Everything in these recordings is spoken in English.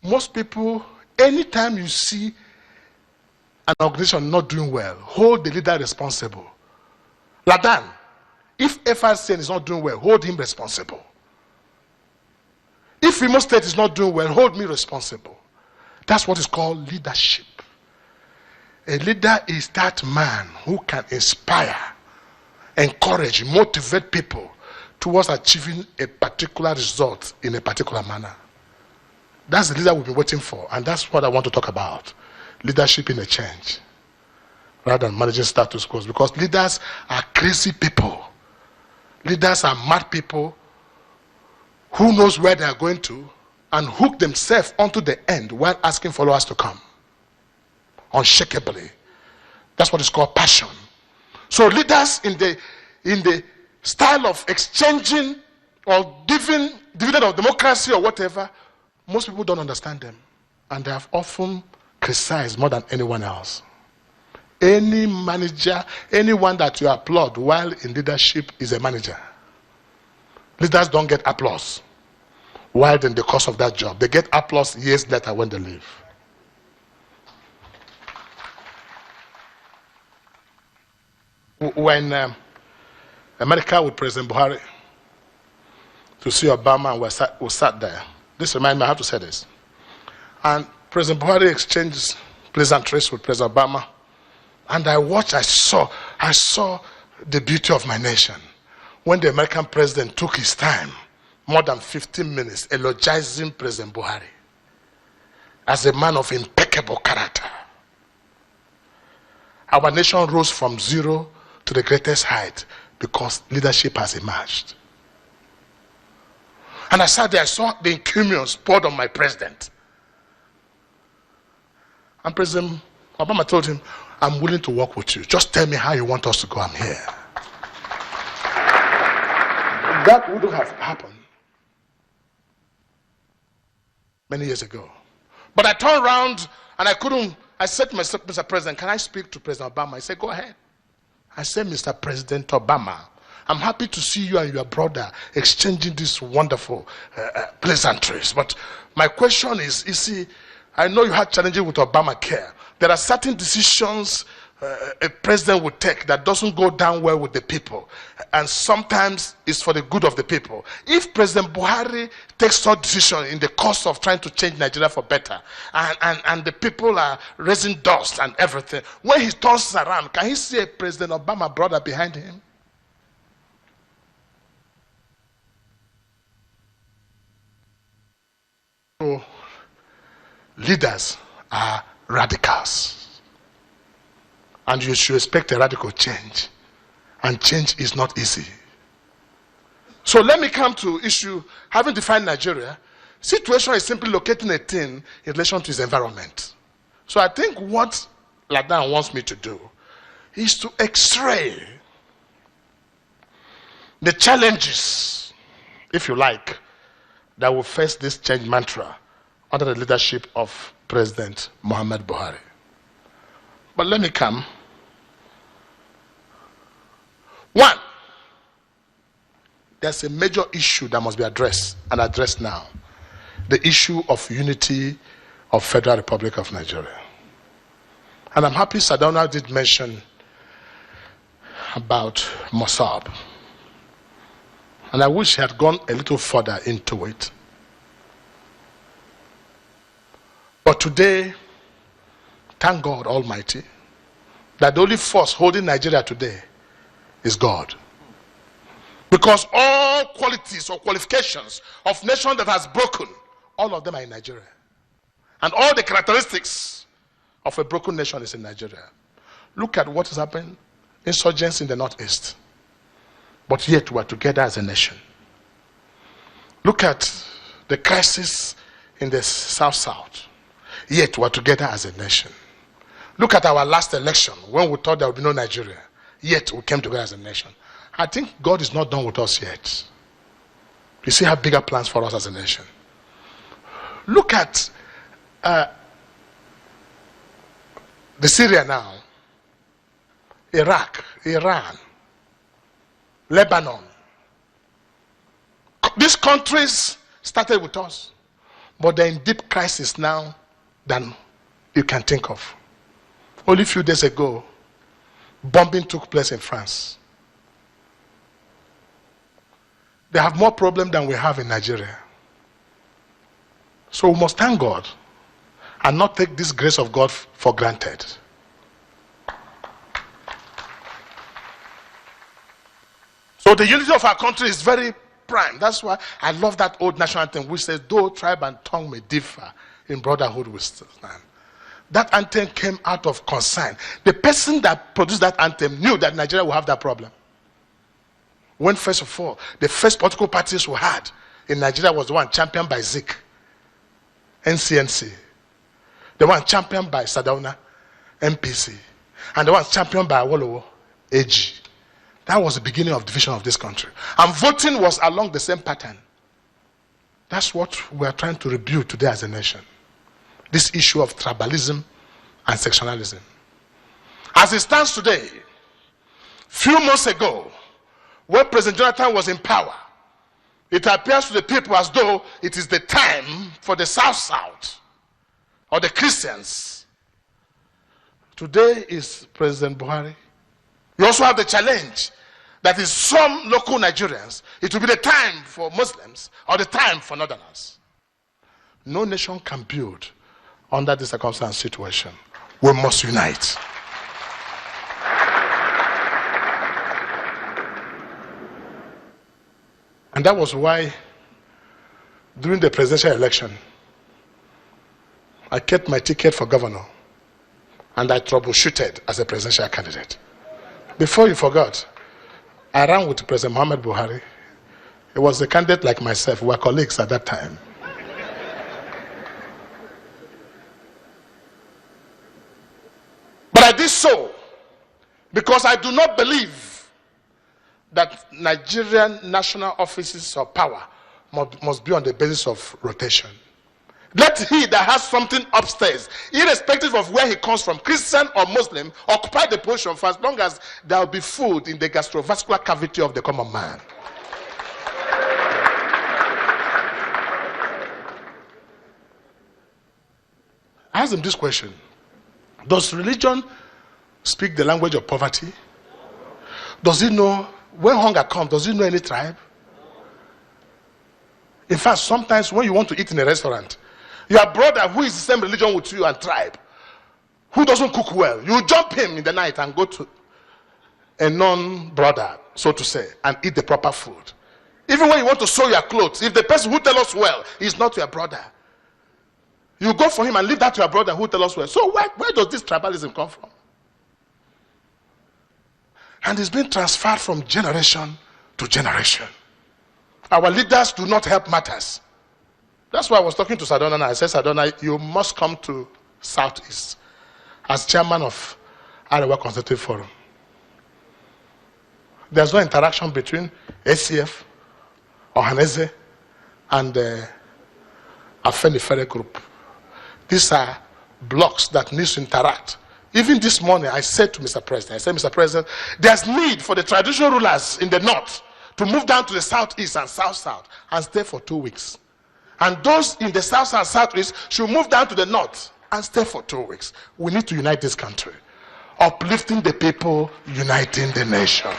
Most people, anytime you see an organization not doing well, hold the leader responsible. Ladan, if FRCN is not doing well, hold him responsible. If Imo State is not doing well, hold me responsible. That's what is called leadership. A leader is that man who can inspire, encourage, motivate people towards achieving a particular result in a particular manner. That's the leader we've been waiting for, and that's what I want to talk about. Leadership in a change, rather than managing status quo, because leaders are crazy people. Leaders are mad people who knows where they are going to and hook themselves onto the end while asking followers to come. Unshakably. That's what is called passion. So leaders in the style of exchanging or giving dividend of democracy or whatever, most people don't understand them. And they have often criticized more than anyone else. Any manager, anyone that you applaud while in leadership is a manager. Leaders don't get applause while in the course of that job. They get applause years later when they leave. When America with President Buhari to see Obama, and we sat there. This reminds me, I have to say this. And President Buhari exchanged pleasantries with President Obama. And I saw the beauty of my nation. When the American president took his time, more than 15 minutes, elogizing President Buhari as a man of impeccable character. Our nation rose from zero to the greatest height because leadership has emerged. And I sat there, I saw the encomiums poured on my president. And President Obama told him, I'm willing to work with you. Just tell me how you want us to go. I'm here. That wouldn't have happened many years ago. But I turned around and I said to myself, Mr. President, can I speak to President Obama? He said, go ahead. I said, Mr. President Obama, I'm happy to see you and your brother exchanging these wonderful pleasantries. But my question is, you see, I know you had challenges with Obamacare. There are certain decisions a president would take that doesn't go down well with the people. And sometimes it's for the good of the people. If President Buhari takes such decision in the course of trying to change Nigeria for better, and the people are raising dust and everything, when he turns around, can he see a President Obama brother behind him? So, leaders are radicals. And you should expect a radical change. And change is not easy. So let me come to issue, having defined Nigeria, situation is simply locating a thing in relation to its environment. So I think what Ladan wants me to do is to x-ray the challenges, if you like, that will face this change mantra under the leadership of President Muhammad Buhari. But let me come. One, there's a major issue that must be addressed and addressed now. The issue of unity of Federal Republic of Nigeria. And I'm happy Sardauna did mention about Mossab. And I wish he had gone a little further into it. But today, thank God Almighty, that the only force holding Nigeria today is God. Because all qualities or qualifications of nation that has broken, all of them are in Nigeria. And all the characteristics of a broken nation is in Nigeria. Look at what has happened. Insurgents in the northeast. But yet we are together as a nation. Look at the crisis in the south-south. Yet we are together as a nation. Look at our last election when we thought there would be no Nigeria. Yet we came together as a nation. I think God is not done with us yet. You see, have bigger plans for us as a nation. Look at the Syria now, Iraq, Iran, Lebanon. These countries started with us. but they're in deep crisis now than you can think of. Only a few days ago, bombing took place in France. They have more problems than we have in Nigeria. So we must thank God and not take this grace of God for granted. So the unity of our country is very prime. That's why I love that old national anthem which says, though tribe and tongue may differ, in brotherhood we stand. That anthem came out of concern. The person that produced that anthem knew that Nigeria will have that problem. When first of all, the first political parties we had in Nigeria was the one championed by Zik, NCNC. The one championed by Sardauna, MPC. And the one championed by Awolowo, AG. That was the beginning of division of this country. And voting was along the same pattern. That's what we are trying to rebuild today as a nation. This issue of tribalism and sectionalism. As it stands today, few months ago, when President Jonathan was in power, it appears to the people as though it is the time for the South or the Christians. Today is President Buhari. You also have the challenge that is some local Nigerians. It will be the time for Muslims or the time for Northerners. No nation can build under this circumstance situation. We must unite. And that was why during the presidential election, I kept my ticket for governor and I troubleshooted as a presidential candidate. Before you forgot, I ran with President Muhammad Buhari. He was a candidate like myself. We were colleagues at that time. But I did so because I do not believe that Nigerian national offices of power must be on the basis of rotation. Let he that has something upstairs, irrespective of where he comes from, Christian or Muslim, occupy the position for as long as there will be food in the gastrovascular cavity of the common man. I asked him this question. Does religion speak the language of poverty? Does it know, when hunger comes, does it know any tribe? In fact, sometimes when you want to eat in a restaurant, your brother who is the same religion with you and tribe, who doesn't cook well, you jump him in the night and go to a non-brother, so to say, and eat the proper food. Even when you want to sew your clothes, if the person who tells us well is not your brother, you go for him and leave that to your brother who tells us well. So where does this tribalism come from? And it's been transferred from generation to generation. Our leaders do not help matters. That's why I was talking to Sardauna and I said, Sardauna, you must come to Southeast as chairman of Arewa Consultative Forum. There's no interaction between ACF, Ohaneze, and Afenifere group. These are blocks that need to interact. Even this morning, I said to Mr. President, Mr. President, there's need for the traditional rulers in the north to move down to the southeast and south and stay for 2 weeks. And those in the south and southeast should move down to the north and stay for 2 weeks. We need to unite this country. Uplifting the people, uniting the nation.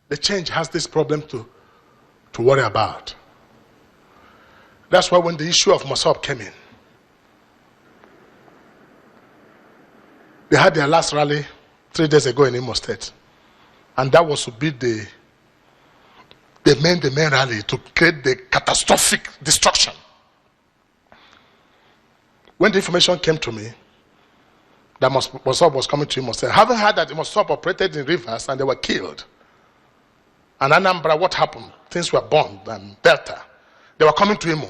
The change has this problem to worry about. That's why when the issue of Mossop came in, they had their last rally 3 days ago in Imo State. And that was to be the main rally to create the catastrophic destruction. When the information came to me that Mossop was coming to Imo State, having heard that Mossop operated in rivers and they were killed. And Anambra, what happened? Things were bombed and Delta. They were coming to Imo.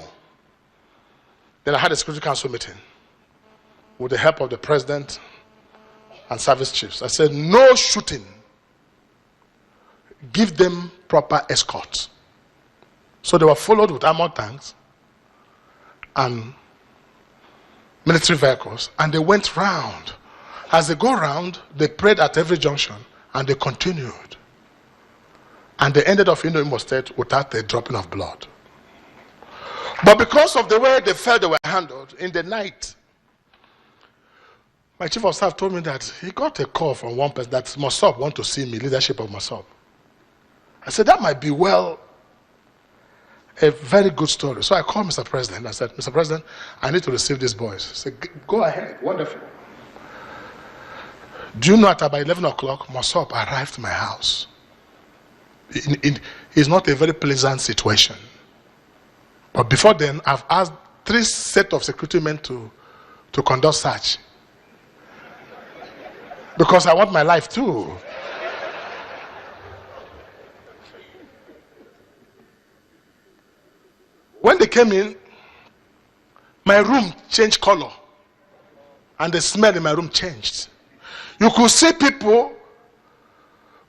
Then I had a Security Council meeting with the help of the President and service chiefs. I said, no shooting. Give them proper escort. So they were followed with armored tanks and military vehicles, and they went round. As they go round, they prayed at every junction, and they continued. And they ended up in Imo State without a dropping of blood. But because of the way they felt they were handled, in the night, my chief of staff told me that he got a call from one person that Mossop want to see me, leadership of Mossop. I said, that might be, well, a very good story. So I called Mr. President. I said, Mr. President, I need to receive these boys. He said, go ahead. Wonderful. Do you know at about 11 o'clock, Mossop arrived to my house. It's not a very pleasant situation. But before then, I've asked 3 sets of security men to conduct search. Because I want my life too. When they came in, my room changed color. And the smell in my room changed. You could see people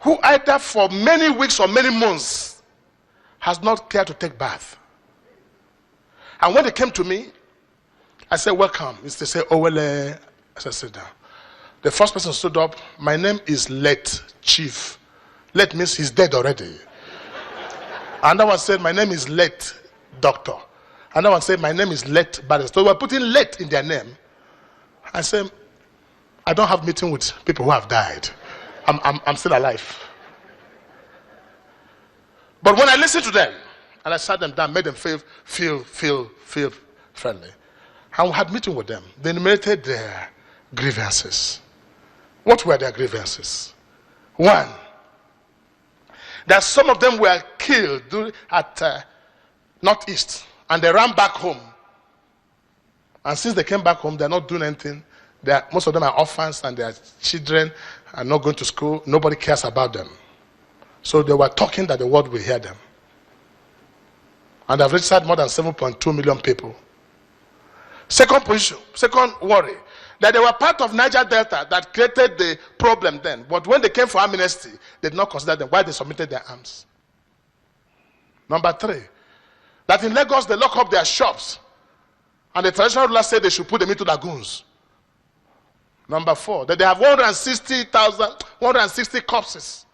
who either for many weeks or many months has not cared to take bath. And when they came to me, I said, welcome. They said, oh, well, I said, sit down. The first person stood up. My name is Late Chief. Late means he's dead already. Another one said, my name is Late Doctor. Another one said, my name is Late Barrister. So we're putting Late in their name. I said, I don't have meeting with people who have died. I'm still alive. But when I listened to them, and I sat them down, made them feel friendly, and we had meeting with them, they enumerated their grievances. What were their grievances? One, that some of them were killed at Northeast, and they ran back home. And since they came back home, they're not doing anything. Most of them are orphans, and their children are not going to school. Nobody cares about them. So they were talking that the world will hear them. And they've registered more than 7.2 million people. Second worry, that they were part of Niger Delta that created the problem then. But when they came for amnesty, they did not consider them. Why they submitted their arms? Number 3, that in Lagos they lock up their shops, and the traditional rulers said they should put them into lagoons. Number 4, that they have 160 corpses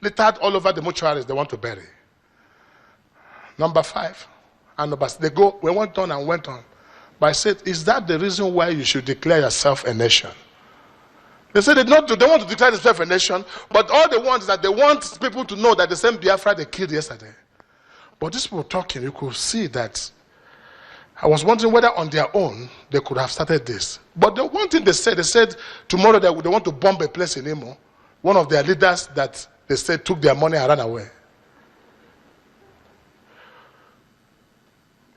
littered all over the mortuaries they want to bury. Number 5, and number 6, we went on and went on. But I said, is that the reason why you should declare yourself a nation? They said they want to declare themselves a nation, but all they want is that they want people to know that the same Biafra they killed yesterday. But these people talking, you could see that. I was wondering whether on their own they could have started this. But the one thing they said tomorrow they want to bomb a place in Imo. One of their leaders that they said took their money and ran away.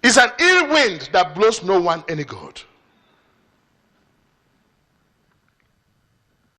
It's an ill wind that blows no one any good.